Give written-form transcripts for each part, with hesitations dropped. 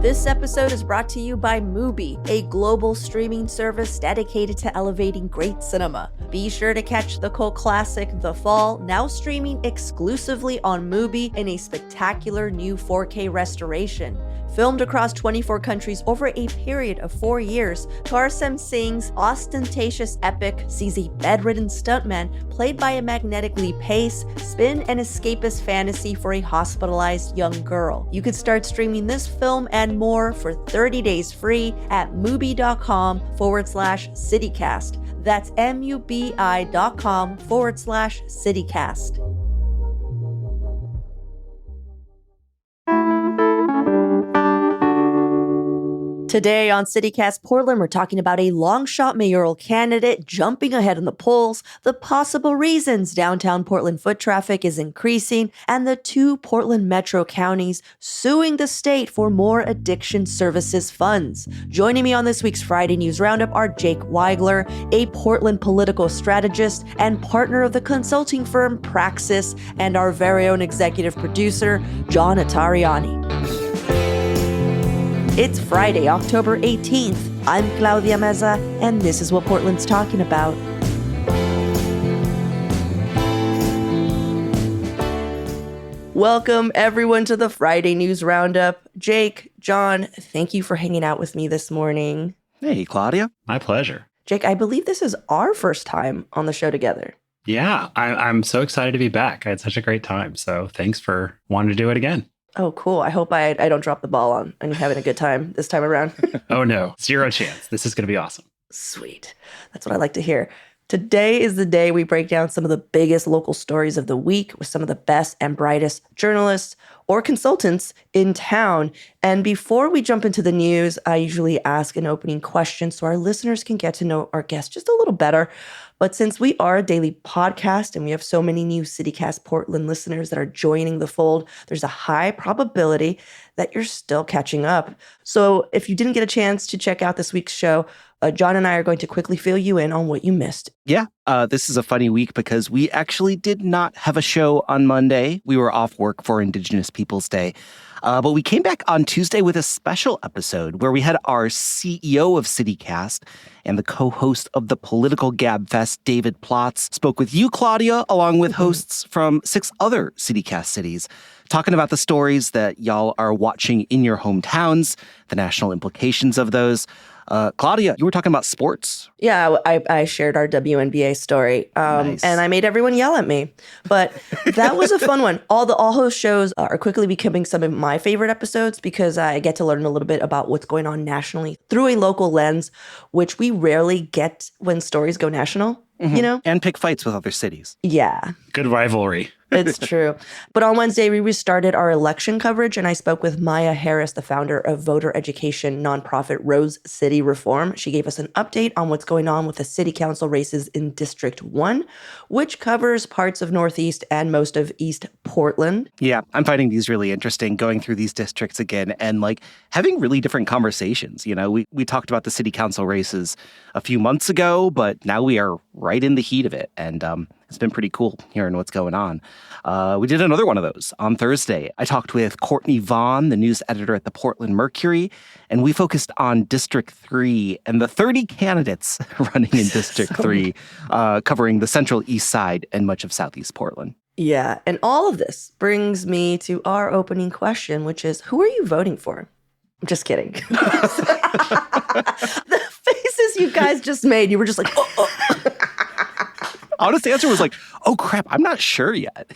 This episode is brought to you by Mubi, a global streaming service dedicated to elevating great cinema. Be sure to catch the cult classic The Fall, now streaming exclusively on Mubi in a spectacular new 4K restoration. Filmed across 24 countries over a period of 4 years, Tarsem Singh's ostentatious epic sees a bedridden stuntman played by a magnetically pace spin an escapist fantasy for a hospitalized young girl. You could start streaming this film and more for 30 days free at mubi.com/citycast. That's mubi.com/citycast. Today on CityCast Portland, we're talking about a long-shot mayoral candidate jumping ahead in the polls, the possible reasons downtown Portland foot traffic is increasing, and the 2 Portland metro counties suing the state for more addiction services funds. Joining me on this week's Friday News Roundup are Jake Weigler, a Portland political strategist and partner of the consulting firm Praxis, and our very own executive producer, John Atariani. It's Friday, October 18th. I'm Claudia Meza, and this is what Portland's talking about. Welcome, everyone, to the Friday News Roundup. Jake, John, thank you for hanging out with me this morning. Hey, Claudia. My pleasure. Jake, I believe this is our first time on the show together. Yeah, I'm so excited to be back. I had such a great time. So thanks for wanting to do it again. Oh, cool. I hope I don't drop the ball on and you're having a good time this time around. Oh, no. 0 chance. This is going to be awesome. Sweet. That's what I like to hear. Today is the day we break down some of the biggest local stories of the week with some of the best and brightest journalists or consultants in town. And before we jump into the news, I usually ask an opening question so our listeners can get to know our guests just a little better. But since we are a daily podcast and we have so many new CityCast Portland listeners that are joining the fold, there's a high probability that you're still catching up. So if you didn't get a chance to check out this week's show, John and I are going to quickly fill you in on what you missed. Yeah, this is a funny week because we actually did not have a show on Monday. We were off work for Indigenous Peoples Day. But we came back on Tuesday with a special episode where we had our CEO of CityCast and the co-host of the Political Gab Fest, David Plotz, spoke with you, Claudia, along with hosts from 6 other CityCast cities, talking about the stories that y'all are watching in your hometowns, the national implications of those. Claudia, you were talking about sports. Yeah, I shared our WNBA story, Nice. and I made everyone yell at me. But that was a fun one. All host shows are quickly becoming some of my favorite episodes because I get to learn a little bit about what's going on nationally through a local lens, which we rarely get when stories go national, you know? And pick fights with other cities. Yeah. Good rivalry. It's true. But on Wednesday, we restarted our election coverage, and I spoke with Maya Harris, the founder of voter education nonprofit Rose City Reform. She gave us an update on what's going on with the city council races in District 1, which covers parts of Northeast and most of East Portland. Yeah, I'm finding these really interesting, going through these districts again and like having really different conversations. You know, we talked about the city council races a few months ago, but now we are right in the heat of it. And it's been pretty cool hearing what's going on. We did another one of those on Thursday. I talked with Courtney Vaughn, the news editor at the Portland Mercury, and we focused on District 3 and the 30 candidates running in District 3, covering the central east side and much of southeast Portland. Yeah, and all of this brings me to our opening question, which is, who are you voting for? I'm just kidding. The faces you guys just made, you were just like, oh. Honest answer was like, oh crap, I'm not sure yet.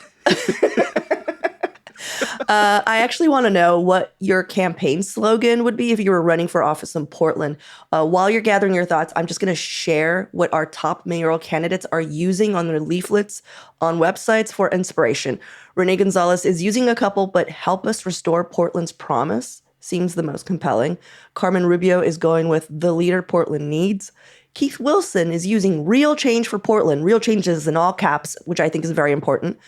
I actually want to know what your campaign slogan would be if you were running for office in Portland. While you're gathering your thoughts, I'm just going to share what our top mayoral candidates are using on their leaflets on websites for inspiration. Renee Gonzalez is using a couple, but Help Us Restore Portland's Promise seems the most compelling. Carmen Rubio is going with The Leader Portland Needs. Keith Wilson is using Real Change for Portland. Real Change is in all caps, which I think is very important.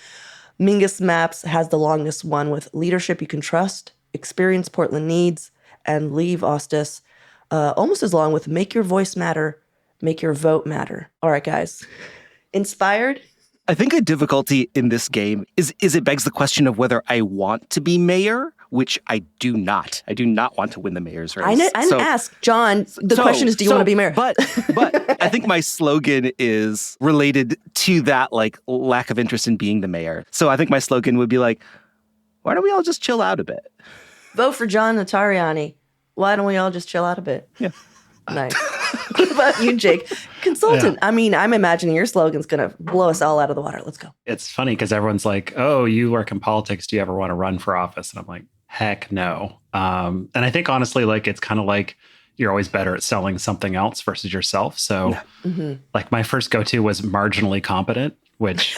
Mingus Maps has the longest one with Leadership You Can Trust, Experience Portland Needs, and Leave Ostis. Almost as long with Make Your Voice Matter, Make Your Vote Matter. All right, guys. Inspired? I think a difficulty in this game is it begs the question of whether I want to be mayor, which I do not. I do not want to win the mayor's race. I didn't ask, John. The question is, do you want to be mayor? But I think my slogan is related to that, like, lack of interest in being the mayor. So I think my slogan would be like, why don't we all just chill out a bit? Vote for John Notarianni. Why don't we all just chill out a bit? Yeah. Nice. What about you, Jake? Consultant. Yeah. I mean, I'm imagining your slogan's going to blow us all out of the water. Let's go. It's funny because everyone's like, oh, you work in politics. Do you ever want to run for office? And I'm like, heck no. And I think honestly, like, it's kind of like you're always better at selling something else versus yourself. So like my first go-to was marginally competent, which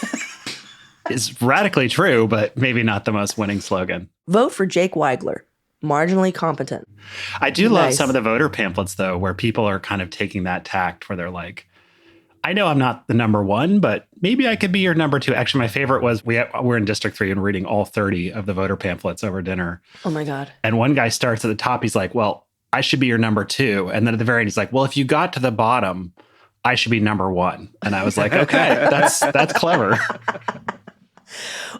is radically true, but maybe not the most winning slogan. Vote for Jake Weigler. Marginally competent. I do love some of the voter pamphlets, though, where people are kind of taking that tact where they're like, I know I'm not the number one, but maybe I could be your number two. Actually, my favorite was we're in District 3 and reading all 30 of the voter pamphlets over dinner. Oh, my God. And one guy starts at the top. He's like, well, I should be your number two. And then at the very end, he's like, well, if you got to the bottom, I should be number one. And I was like, okay, that's clever.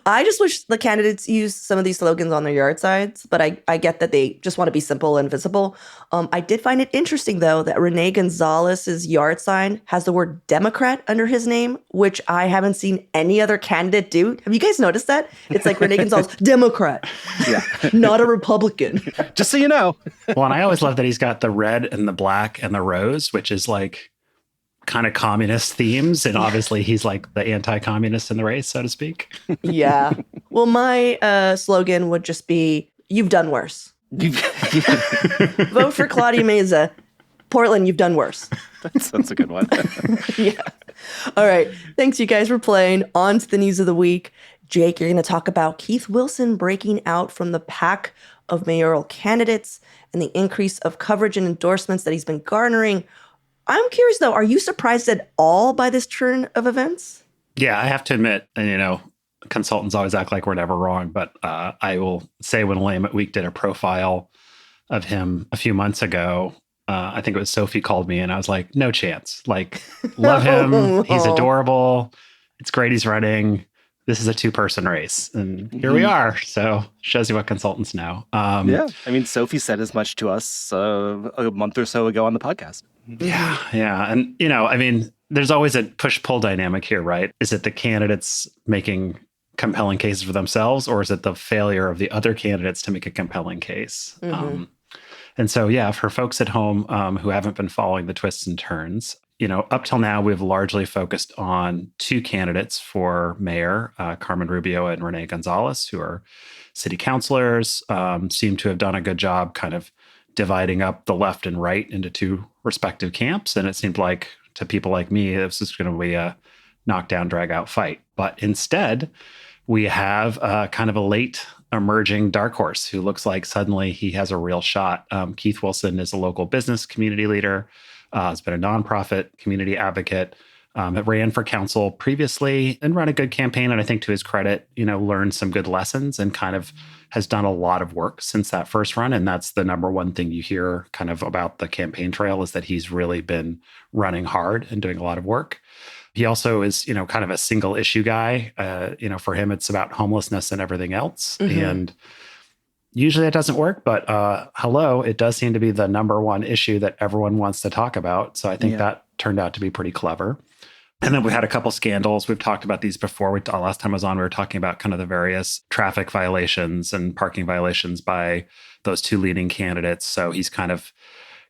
I just wish the candidates used some of these slogans on their yard signs, but I get that they just want to be simple and visible. I did find it interesting, though, that Rene Gonzalez's yard sign has the word Democrat under his name, which I haven't seen any other candidate do. Have you guys noticed that? It's like Rene Gonzalez, Democrat, not a Republican. Just so you know. Well, and I always love that he's got the red and the black and the rose, which is like kind of communist themes. And obviously he's like the anti-communist in the race, so to speak. Yeah. Well, my slogan would just be, you've done worse. Vote for Claudia Meza. Portland, you've done worse. That's a good one. Yeah. All right. Thanks, you guys, for playing. On to the news of the week. Jake, you're going to talk about Keith Wilson breaking out from the pack of mayoral candidates and the increase of coverage and endorsements that he's been garnering. I'm curious, though, are you surprised at all by this turn of events? Yeah, I have to admit, and consultants always act like we're never wrong, but I will say when Willamette Week did a profile of him a few months ago, I think it was Sophie called me and I was like, no chance. Like, love him. He's adorable. It's great he's running. This is a two-person race. And here we are. So shows you what consultants know. Yeah. I mean, Sophie said as much to us a month or so ago on the podcast. Yeah. Yeah. And, I mean, there's always a push-pull dynamic here, right? Is it the candidates making compelling cases for themselves, or is it the failure of the other candidates to make a compelling case? And so, yeah, for folks at home who haven't been following the twists and turns, up till now, we've largely focused on two candidates for mayor, Carmen Rubio and Rene Gonzalez, who are city councilors, seem to have done a good job kind of dividing up the left and right into two respective camps. And it seemed like to people like me, this is going to be a knockdown, drag out fight. But instead, we have kind of a late emerging dark horse who looks like suddenly he has a real shot. Keith Wilson is a local business community leader, has been a nonprofit community advocate, ran for council previously and run a good campaign. And I think to his credit, learned some good lessons and kind of has done a lot of work since that first run. And that's the number one thing you hear kind of about the campaign trail is that he's really been running hard and doing a lot of work. He also is, kind of a single issue guy. For him, it's about homelessness and everything else. And usually that doesn't work, but it does seem to be the number one issue that everyone wants to talk about. So I think that turned out to be pretty clever. And then we had a couple scandals. We've talked about these before. Last time I was on, we were talking about kind of the various traffic violations and parking violations by those two leading candidates. So he's kind of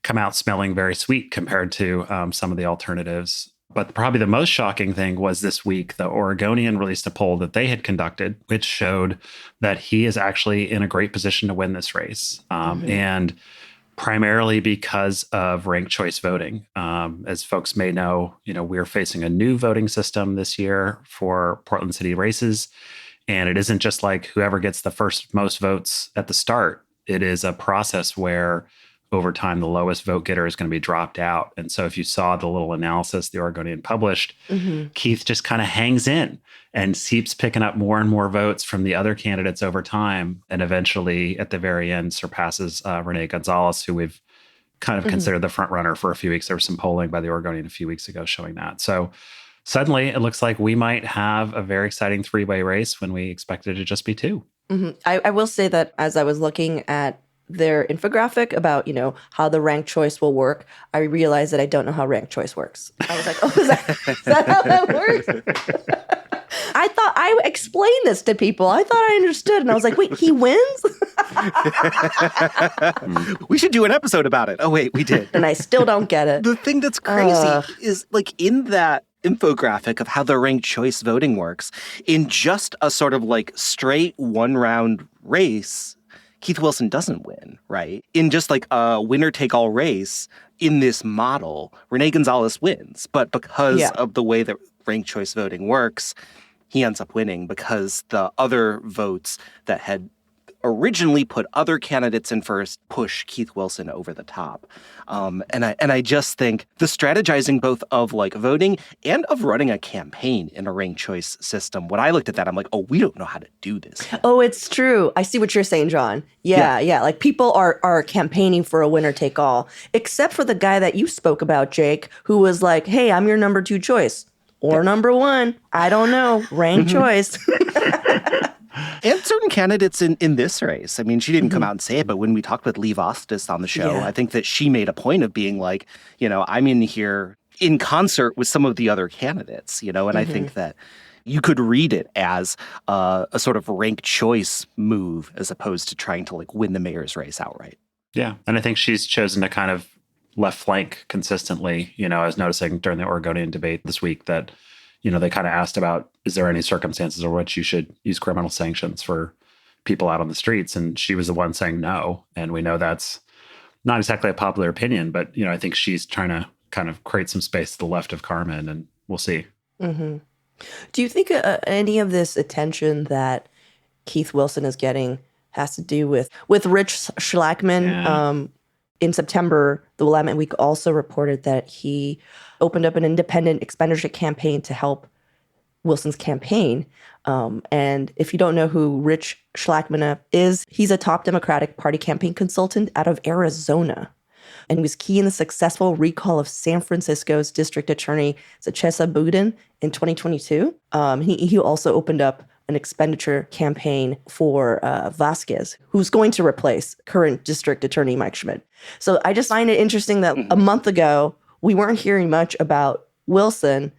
come out smelling very sweet compared to some of the alternatives. But probably the most shocking thing was this week, the Oregonian released a poll that they had conducted, which showed that he is actually in a great position to win this race. And primarily because of ranked choice voting. As folks may know, we're facing a new voting system this year for Portland City races. And it isn't just like whoever gets the first most votes at the start. It is a process where over time, the lowest vote getter is going to be dropped out. And so if you saw the little analysis the Oregonian published, Keith just kind of hangs in and keeps picking up more and more votes from the other candidates over time. And eventually, at the very end, surpasses Rene Gonzalez, who we've kind of considered the front runner for a few weeks. There was some polling by the Oregonian a few weeks ago showing that. So suddenly, it looks like we might have a very exciting three-way race when we expected it to just be two. I will say that as I was looking at their infographic about, how the ranked choice will work, I realized that I don't know how ranked choice works. I was like, oh, is that how that works? I thought I explained this to people. I thought I understood. And I was like, wait, he wins? We should do an episode about it. Oh, wait, we did. And I still don't get it. The thing that's crazy is like in that infographic of how the ranked choice voting works, in just a sort of like straight one round race, Keith Wilson doesn't win, right? In just like a winner take all race in this model, Renee Gonzalez wins. But because of the way that ranked choice voting works, he ends up winning because the other votes that had originally put other candidates in first push Keith Wilson over the top. And I just think the strategizing both of like voting and of running a campaign in a ranked choice system, when I looked at that, I'm like, oh, we don't know how to do this. Oh, it's true. I see what you're saying, John. Yeah. Like people are campaigning for a winner take all, except for the guy that you spoke about, Jake, who was like, hey, I'm your number 2 choice. Or number 1. I don't know. Ranked choice. And certain candidates in this race. I mean, she didn't come out and say it, but when we talked with Lee Vostis on the show, I think that she made a point of being like, I'm in here in concert with some of the other candidates, and I think that you could read it as a sort of ranked choice move as opposed to trying to like win the mayor's race outright. Yeah. And I think she's chosen to kind of left flank consistently. I was noticing during the Oregonian debate this week that, they kind of asked about, is there any circumstances in which you should use criminal sanctions for people out on the streets? And she was the one saying no. And we know that's not exactly a popular opinion, but, I think she's trying to kind of create some space to the left of Carmen, and we'll see. Mm-hmm. Do you think any of this attention that Keith Wilson is getting has to do with Rich Schlackman? Yeah. In September, the Willamette Week also reported that he opened up an independent expenditure campaign to help Wilson's campaign. And if you don't know who Rich Schlackman is, he's a top Democratic Party campaign consultant out of Arizona. And he was key in the successful recall of San Francisco's District Attorney Zachesa Boudin in 2022. He also opened up an expenditure campaign for Vasquez, who's going to replace current District Attorney Mike Schmidt. So I just find it interesting that a month ago, we weren't hearing much about Wilson,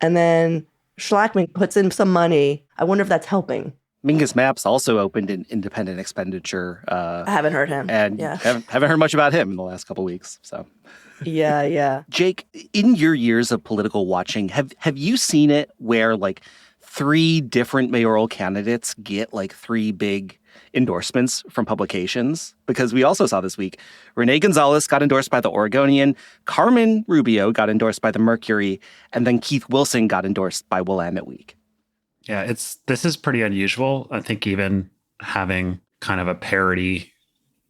and then Schlackman puts in some money. I wonder if that's helping. Mingus Maps also opened an independent expenditure. I haven't heard him. And haven't heard much about him in the last couple of weeks. So, yeah. Jake, in your years of political watching, have you seen it where like 3 different mayoral candidates get like 3 big endorsements from publications? Because we also saw this week, Renee Gonzalez got endorsed by the Oregonian, Carmen Rubio got endorsed by the Mercury, and then Keith Wilson got endorsed by Willamette Week. Yeah, this is pretty unusual. I think even having kind of a parity,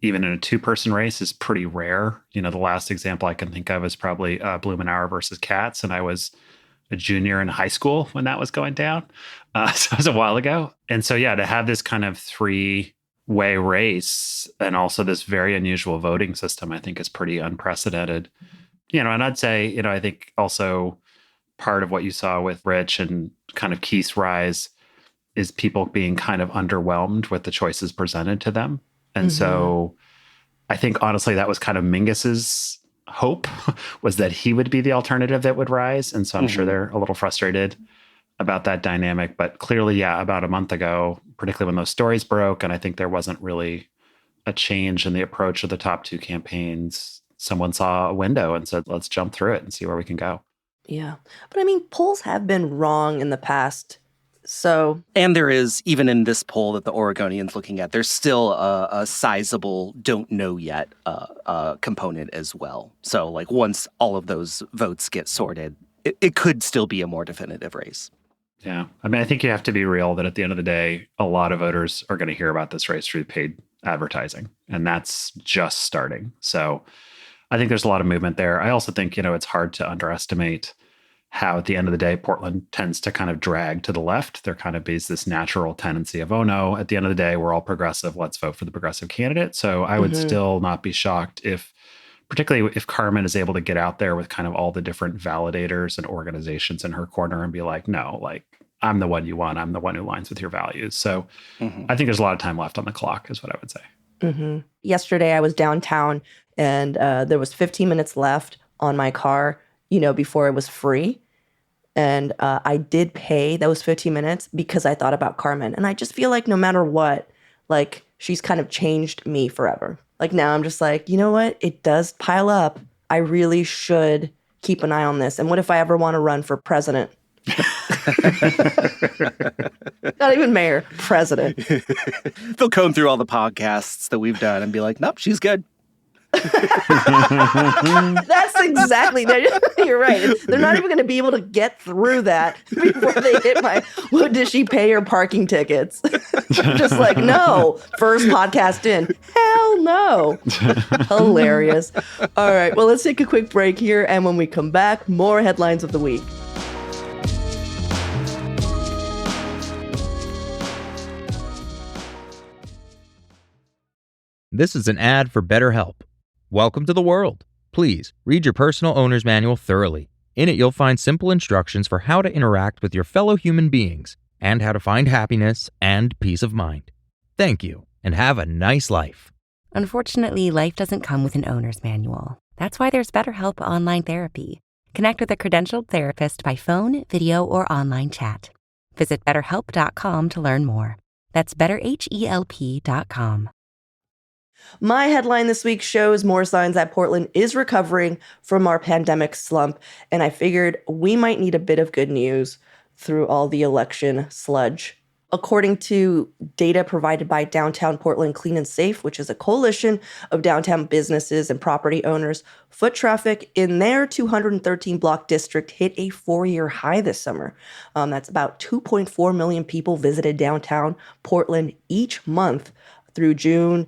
even in a 2-person race, is pretty rare. The last example I can think of is probably Blumenauer versus Katz, and I was a junior in high school when that was going down. So it was a while ago. And so, to have this kind of 3-way race and also this very unusual voting system, I think is pretty unprecedented. And I'd say, I think also part of what you saw with Rich and kind of Keith's rise is people being kind of underwhelmed with the choices presented to them. And so I think, honestly, that was kind of Mingus's hope, was that he would be the alternative that would rise. And so I'm sure they're a little frustrated about that dynamic. But clearly, about a month ago, particularly when those stories broke, and I think there wasn't really a change in the approach of the top 2 campaigns, someone saw a window and said, let's jump through it and see where we can go. Yeah. But I mean, polls have been wrong in the past. So, and there is, even in this poll that the Oregonian's looking at, there's still a sizable don't know yet component as well. So like once all of those votes get sorted, it could still be a more definitive race. Yeah. I mean, I think you have to be real that at the end of the day, a lot of voters are going to hear about this race through paid advertising, and that's just starting. So I think there's a lot of movement there. I also think, it's hard to underestimate how at the end of the day, Portland tends to kind of drag to the left. There kind of is this natural tendency of, oh no, at the end of the day, we're all progressive. Let's vote for the progressive candidate. So I would still not be shocked particularly if Carmen is able to get out there with kind of all the different validators and organizations in her corner and be like, no, like I'm the one you want. I'm the one who aligns with your values. So Mhm. I think there's a lot of time left on the clock is what I would say. Yesterday, I was downtown and there was 15 minutes left on my car, before it was free. And I did pay those 15 minutes because I thought about Carmen. And I just feel like no matter what, like she's kind of changed me forever. Like now I'm just like, you know what? It does pile up. I really should keep an eye on this. And what if I ever want to run for president? Not even mayor, president. They'll comb through all the podcasts that we've done and be like, nope, she's good. That's exactly, you're right. They're not even going to be able to get through that before they hit well, did she pay her parking tickets? Just like, no, first podcast in. Hell no. Hilarious. All right, well, let's take a quick break here. And when we come back, more headlines of the week. This is an ad for BetterHelp. Welcome to the world. Please read your personal owner's manual thoroughly. In it, you'll find simple instructions for how to interact with your fellow human beings and how to find happiness and peace of mind. Thank you, and have a nice life. Unfortunately, life doesn't come with an owner's manual. That's why there's BetterHelp Online Therapy. Connect with a credentialed therapist by phone, video, or online chat. Visit BetterHelp.com to learn more. That's BetterHelp.com. My headline this week shows more signs that Portland is recovering from our pandemic slump, and I figured we might need a bit of good news through all the election sludge. According to data provided by Downtown Portland Clean and Safe, which is a coalition of downtown businesses and property owners, foot traffic in their 213-block district hit a 4-year high this summer. That's about 2.4 million people visited downtown Portland each month through June,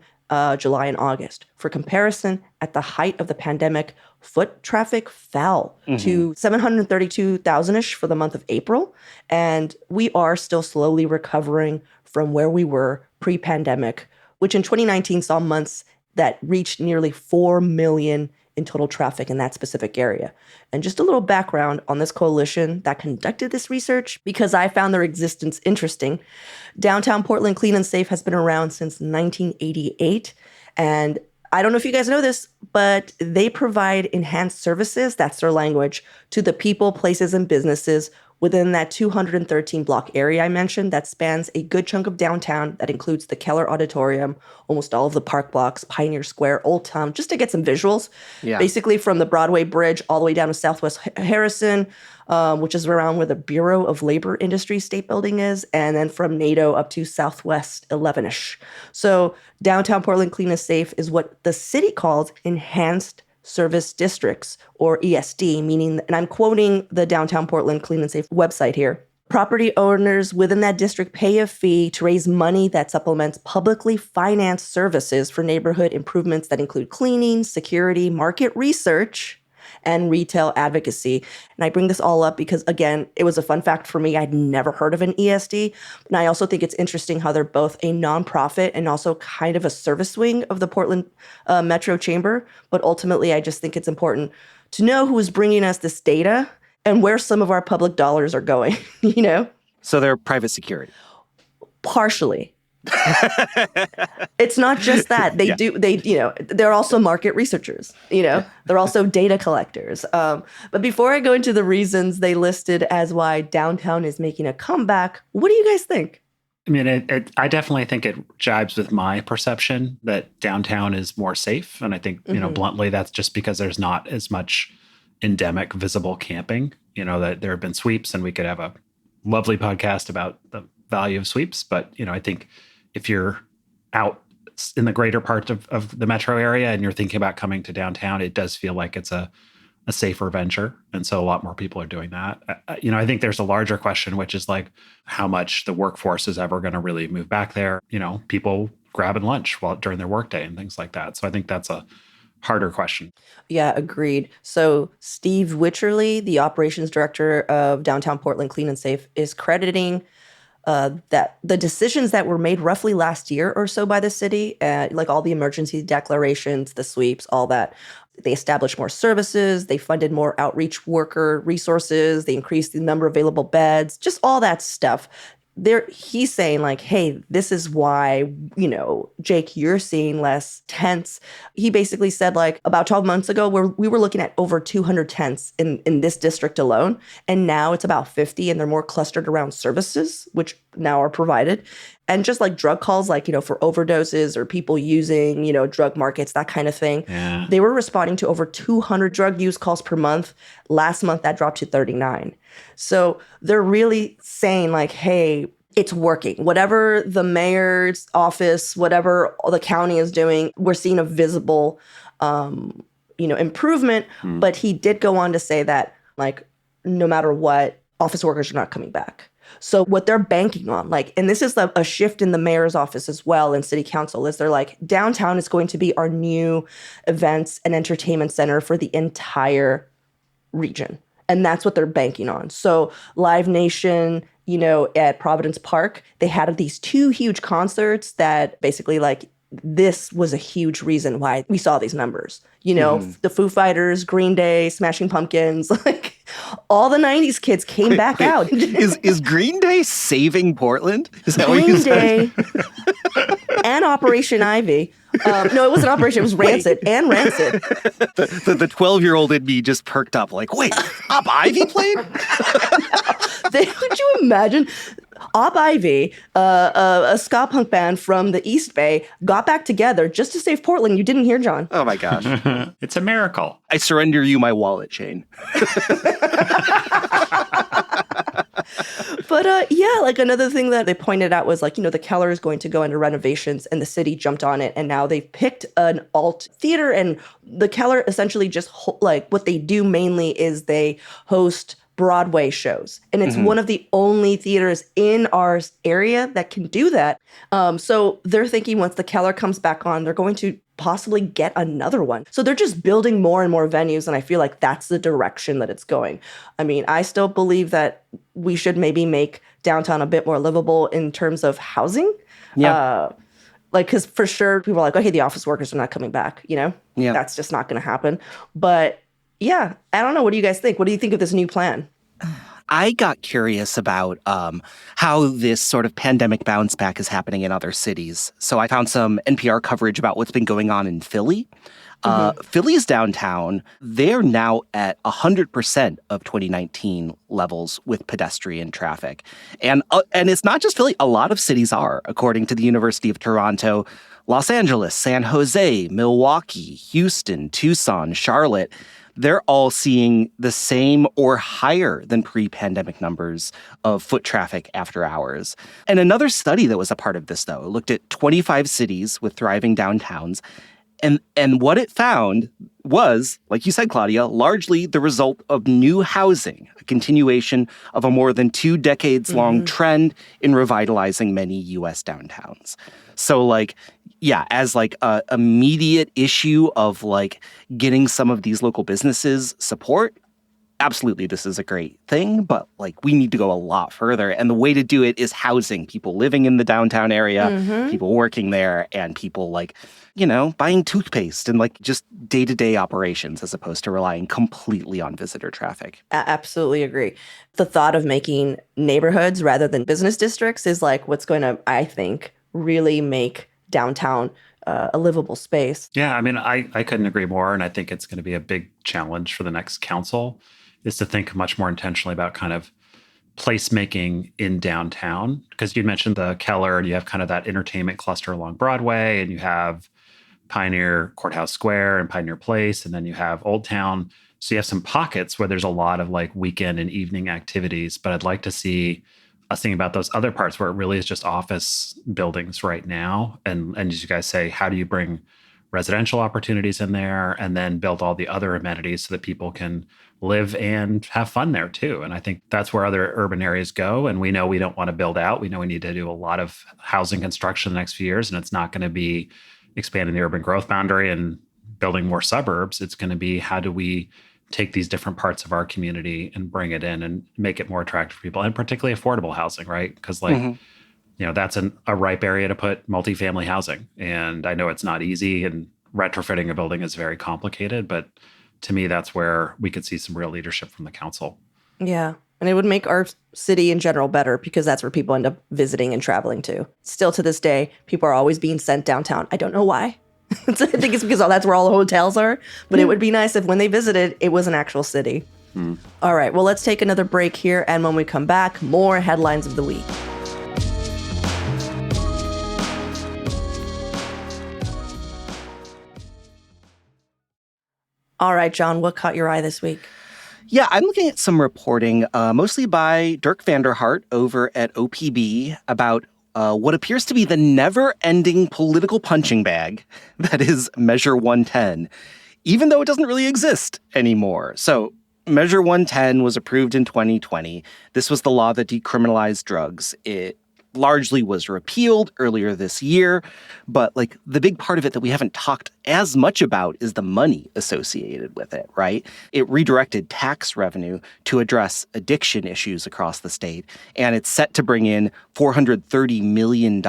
July, and August. For comparison, at the height of the pandemic, foot traffic fell to 732,000-ish for the month of April, and we are still slowly recovering from where we were pre-pandemic, which in 2019 saw months that reached nearly 4 million in total traffic in that specific area. And just a little background on this coalition that conducted this research, because I found their existence interesting. Downtown Portland Clean and Safe has been around since 1988, and I don't know if you guys know this, but they provide enhanced services, that's their language, to the people, places, and businesses within that 213-block area I mentioned that spans a good chunk of downtown. That includes the Keller Auditorium, almost all of the park blocks, Pioneer Square, Old Town, just to get some visuals. Yeah. Basically from the Broadway Bridge all the way down to Southwest Harrison, which is around where the Bureau of Labor Industry State Building is, and then from NATO up to Southwest 11-ish. So downtown Portland Clean and Safe is what the city calls enhanced service districts, or ESD, meaning, and I'm quoting the Downtown Portland Clean and Safe website here, property owners within that district pay a fee to raise money that supplements publicly financed services for neighborhood improvements that include cleaning, security, market research, and retail advocacy. And I bring this all up because, again, it was a fun fact for me. I'd never heard of an ESD. And I also think it's interesting how they're both a nonprofit and also kind of a service wing of the Portland Metro Chamber. But ultimately, I just think it's important to know who is bringing us this data and where some of our public dollars are going, So they're private security. Partially. It's not just that they're also market researchers, they're also data collectors. But before I go into the reasons they listed as why downtown is making a comeback, what do you guys think? I mean, I definitely think it jibes with my perception that downtown is more safe. And I think, bluntly, that's just because there's not as much endemic visible camping, that there have been sweeps, and we could have a lovely podcast about the value of sweeps. But, I think if you're out in the greater part of the metro area and you're thinking about coming to downtown, it does feel like it's a safer venture. And so a lot more people are doing that. I think there's a larger question, which is like how much the workforce is ever going to really move back there. People grabbing lunch during their workday and things like that. So I think that's a harder question. Yeah, agreed. So Steve Witcherly, the operations director of Downtown Portland Clean and Safe, is crediting that the decisions that were made roughly last year or so by the city, like all the emergency declarations, the sweeps, all that, They established more services. They funded more outreach worker resources. They increased the number of available beds, just all that stuff. He's saying like, hey, this is why, Jake, you're seeing less tents. He basically said like about 12 months ago, we were looking at over 200 tents in this district alone. And now it's about 50, and they're more clustered around services, which now are provided. And just like drug calls, like, for overdoses or people using, drug markets, that kind of thing. Yeah. They were responding to over 200 drug use calls per month. Last month, that dropped to 39. So they're really saying like, hey, it's working. Whatever the mayor's office, whatever the county is doing, we're seeing a visible, improvement. But he did go on to say that like, no matter what, office workers are not coming back. So what they're banking on, like, and this is a shift in the mayor's office as well in city council, is they're like, downtown is going to be our new events and entertainment center for the entire region. And that's what they're banking on. So Live Nation, at Providence Park, they had these 2 huge concerts that basically like, this was a huge reason why we saw these numbers. The Foo Fighters, Green Day, Smashing Pumpkins, like all the 90s kids came back out. Is Green Day saving Portland? Is that what Green you said? Day and Operation Ivy. No, it wasn't Operation. It was Rancid and Rancid. The 12-year-old in me just perked up like, wait, Op Ivy played? Could you imagine? Op Ivy, a ska punk band from the East Bay, got back together just to save Portland. You didn't hear, John. Oh my gosh. It's a miracle. I surrender you my wallet chain. But like another thing that they pointed out was like, the Keller is going to go into renovations, and the city jumped on it. And now they've picked an alt theater, and the Keller essentially just like what they do mainly is they host Broadway shows. And it's one of the only theaters in our area that can do that. So they're thinking once the Keller comes back on, they're going to possibly get another one. So they're just building more and more venues. And I feel like that's the direction that it's going. I mean, I still believe that we should maybe make downtown a bit more livable in terms of housing. Yeah. Because for sure, people are like, okay, the office workers are not coming back, Yeah. That's just not going to happen. But yeah, I don't know. What do you guys think? What do you think of this new plan? I got curious about how this sort of pandemic bounce back is happening in other cities. So I found some NPR coverage about what's been going on in Philly. Philly's downtown, they're now at 100% of 2019 levels with pedestrian traffic. And it's not just Philly. A lot of cities are, according to the University of Toronto, Los Angeles, San Jose, Milwaukee, Houston, Tucson, Charlotte. They're all seeing the same or higher than pre-pandemic numbers of foot traffic after hours. And another study that was a part of this, though, looked at 25 cities with thriving downtowns. And what it found was, like you said, Claudia, largely the result of new housing, a continuation of a more than 2 decades-long trend in revitalizing many U.S. downtowns. So, like, yeah, as like a immediate issue of like getting some of these local businesses support, absolutely, this is a great thing, but like we need to go a lot further. And the way to do it is housing people living in the downtown area, people working there, and people like, buying toothpaste and like just day-to-day operations as opposed to relying completely on visitor traffic. Absolutely agree. The thought of making neighborhoods rather than business districts is like what's going to, I think, really make downtown a livable space. Yeah, I mean, I couldn't agree more. And I think it's going to be a big challenge for the next council is to think much more intentionally about kind of placemaking in downtown. Because you mentioned the Keller, and you have kind of that entertainment cluster along Broadway, and you have Pioneer Courthouse Square and Pioneer Place, and then you have Old Town. So you have some pockets where there's a lot of like weekend and evening activities. But I'd like to see us thinking about those other parts where it really is just office buildings right now. And as you guys say, how do you bring residential opportunities in there and then build all the other amenities so that people can live and have fun there too? And I think that's where other urban areas go. And we know we don't want to build out. We know we need to do a lot of housing construction in the next few years. And it's not going to be expanding the urban growth boundary and building more suburbs. It's going to be how do we take these different parts of our community and bring it in and make it more attractive for people, and particularly affordable housing, right? Because that's a ripe area to put multifamily housing. And I know it's not easy, and retrofitting a building is very complicated. But to me, that's where we could see some real leadership from the council. Yeah. And it would make our city in general better because that's where people end up visiting and traveling to. Still to this day, people are always being sent downtown. I don't know why. I think it's because that's where all the hotels are. But it would be nice if when they visited, it was an actual city. All right. Well, let's take another break here. And when we come back, more headlines of the week. All right, John, what caught your eye this week? Yeah, I'm looking at some reporting, mostly by Dirk Vanderhart over at OPB about what appears to be the never-ending political punching bag that is Measure 110, even though it doesn't really exist anymore. So Measure 110 was approved in 2020. This was the law that decriminalized drugs. It largely was repealed earlier this year, but like the big part of it that we haven't talked as much about is the money associated with it, right? It redirected tax revenue to address addiction issues across the state, and it's set to bring in $430 million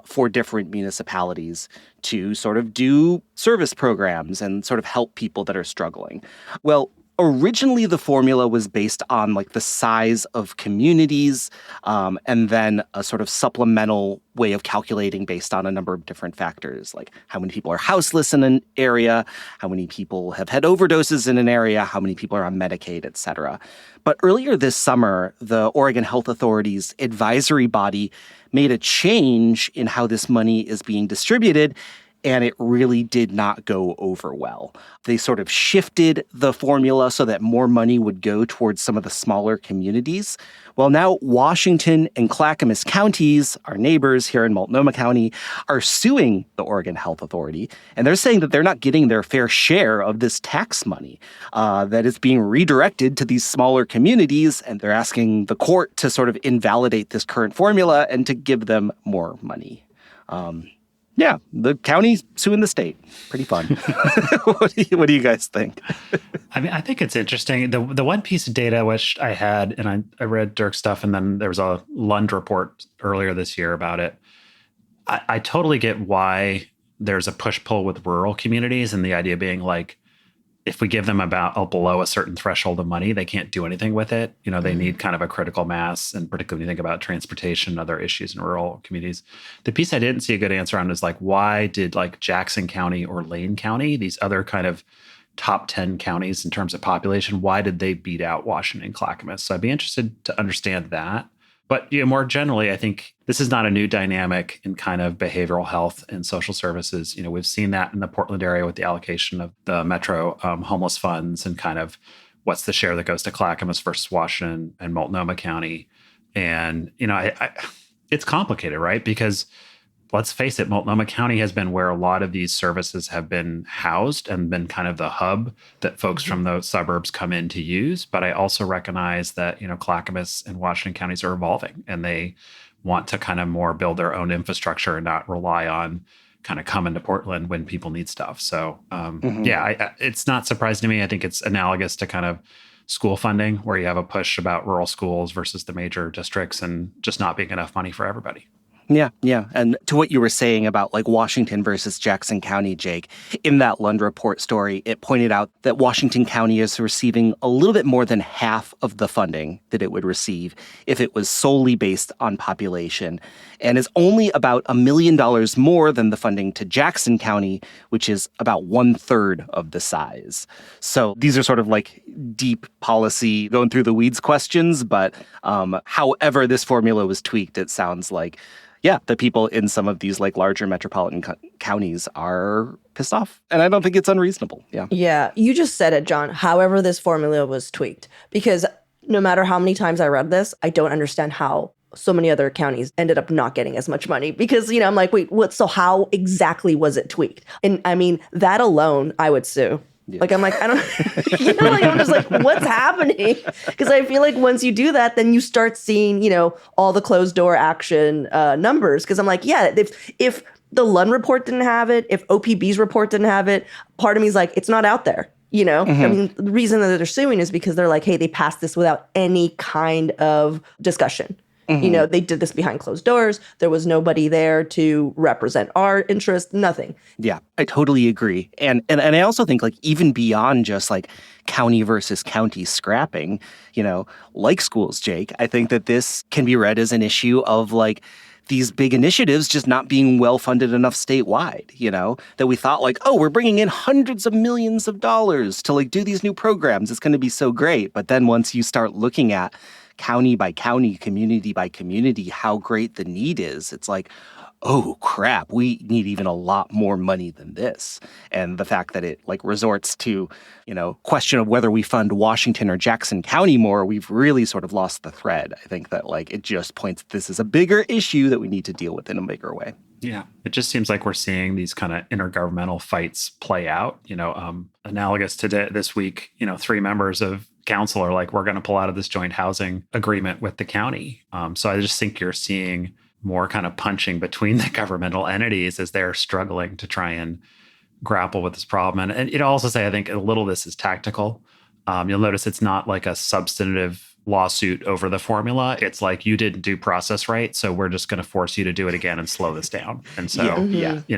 for different municipalities to sort of do service programs and sort of help people that are struggling. Well, originally, the formula was based on like the size of communities and then a sort of supplemental way of calculating based on a number of different factors, like how many people are houseless in an area, how many people have had overdoses in an area, how many people are on Medicaid, et cetera. But earlier this summer, the Oregon Health Authority's advisory body made a change in how this money is being distributed, and it really did not go over well. They sort of shifted the formula so that more money would go towards some of the smaller communities. Well, now Washington and Clackamas counties, our neighbors here in Multnomah County, are suing the Oregon Health Authority, and they're saying that they're not getting their fair share of this tax money that is being redirected to these smaller communities, and they're asking the court to sort of invalidate this current formula and to give them more money. Yeah, the county's suing the state. Pretty fun. What do you guys think? I mean, I think it's interesting. The one piece of data which I had, and I read Dirk's stuff, and then there was a Lund report earlier this year about it. I totally get why there's a push-pull with rural communities, and the idea being like, if we give them about below a certain threshold of money, they can't do anything with it. You know, they need kind of a critical mass, and particularly when you think about transportation and other issues in rural communities. The piece I didn't see a good answer on is like, why did like Jackson County or Lane County, these other kind of top 10 counties in terms of population, why did they beat out Washington and Clackamas? So I'd be interested to understand that. But more generally, I think this is not a new dynamic in kind of behavioral health and social services. We've seen that in the Portland area with the allocation of the Metro homeless funds and kind of what's the share that goes to Clackamas versus Washington and Multnomah County. And, it's complicated, right? Because let's face it, Multnomah County has been where a lot of these services have been housed and been kind of the hub that folks from those suburbs come in to use. But I also recognize that, Clackamas and Washington counties are evolving, and they want to kind of more build their own infrastructure and not rely on kind of coming to Portland when people need stuff. So, it's not surprising to me. I think it's analogous to kind of school funding, where you have a push about rural schools versus the major districts and just not being enough money for everybody. Yeah. And to what you were saying about like Washington versus Jackson County, Jake, in that Lund report story, it pointed out that Washington County is receiving a little bit more than half of the funding that it would receive if it was solely based on population, and is only about $1 million more than the funding to Jackson County, which is about 1/3 of the size. So these are sort of like deep policy, going through the weeds questions, but however this formula was tweaked, it sounds like the people in some of these like larger metropolitan counties are pissed off. And I don't think it's unreasonable. Yeah, you just said it, John. However, this formula was tweaked, because no matter how many times I read this, I don't understand how so many other counties ended up not getting as much money, because, I'm like, wait, what? So how exactly was it tweaked? And I mean, that alone, I would sue. Yeah. Like, I'm like, I don't, I'm just like, what's happening? Because I feel like once you do that, then you start seeing, all the closed door action numbers. Because I'm like, yeah, if the Lund report didn't have it, if OPB's report didn't have it, part of me is like, it's not out there. I mean, the reason that they're suing is because they're like, hey, they passed this without any kind of discussion. They did this behind closed doors. There was nobody there to represent our interest, nothing. Yeah, I totally agree. And I also think like even beyond just like county versus county scrapping, like schools, Jake, I think that this can be read as an issue of like these big initiatives just not being well funded enough statewide, that we thought like, oh, we're bringing in hundreds of millions of dollars to like do these new programs. It's going to be so great. But then once you start looking at county by county, community by community, how great the need is, it's like, oh crap, we need even a lot more money than this. And the fact that it like resorts to, question of whether we fund Washington or Jackson County more, we've really sort of lost the thread. I think that like it just points this is a bigger issue that we need to deal with in a bigger way. Yeah, it just seems like we're seeing these kind of intergovernmental fights play out. Analogous to this week, 3 members of council are like, we're going to pull out of this joint housing agreement with the county. So I just think you're seeing more kind of punching between the governmental entities as they're struggling to try and grapple with this problem. And it also say, I think a little of this is tactical. You'll notice it's not like a substantive lawsuit over the formula. It's like you didn't do process right, so we're just going to force you to do it again and slow this down. And so,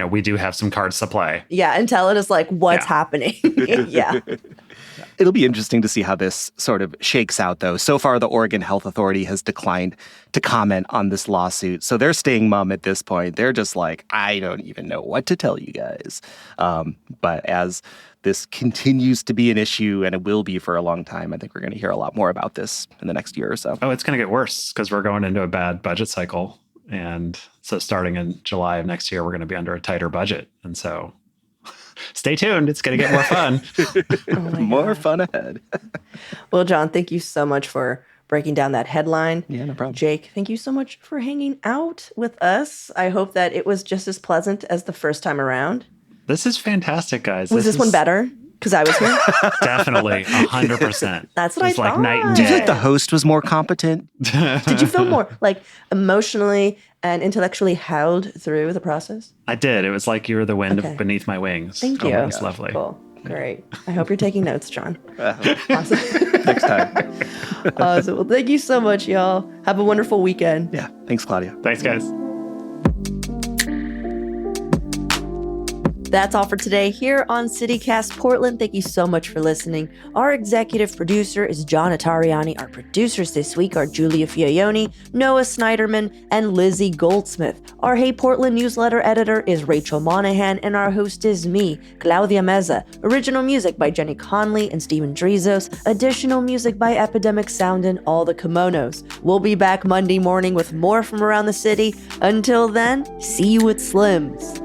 we do have some cards to play. Yeah, and tell us like what's happening. Yeah. It'll be interesting to see how this sort of shakes out, though. So far, the Oregon Health Authority has declined to comment on this lawsuit. So they're staying mum at this point. They're just like, I don't even know what to tell you guys. But as this continues to be an issue, and it will be for a long time, I think we're going to hear a lot more about this in the next year or so. Oh, it's going to get worse because we're going into a bad budget cycle. And so starting in July of next year, we're going to be under a tighter budget. And so stay tuned. It's going to get more fun. More fun ahead. Well, John, thank you so much for breaking down that headline. Yeah, no problem. Jake, thank you so much for hanging out with us. I hope that it was just as pleasant as the first time around. This is fantastic, guys. Was this one better? Because I was here? Definitely, 100%. That's what I thought. Like night and Do you day. think the host was more competent? Did you feel more like emotionally and intellectually held through the process? I did. It was like you were the wind beneath my wings. Thank you. It was lovely. Cool. Great. I hope you're taking notes, John. Awesome. Next time. Awesome. Well, thank you so much, y'all. Have a wonderful weekend. Yeah. Thanks, Claudia. Thanks, guys. That's all for today here on CityCast Portland. Thank you so much for listening. Our executive producer is John Atariani. Our producers this week are Julia Fiaioni, Noah Snyderman, and Lizzie Goldsmith. Our Hey Portland newsletter editor is Rachel Monahan, and our host is me, Claudia Meza. Original music by Jenny Conley and Steven Drizos. Additional music by Epidemic Sound and All the Kimonos. We'll be back Monday morning with more from around the city. Until then, see you at Slim's.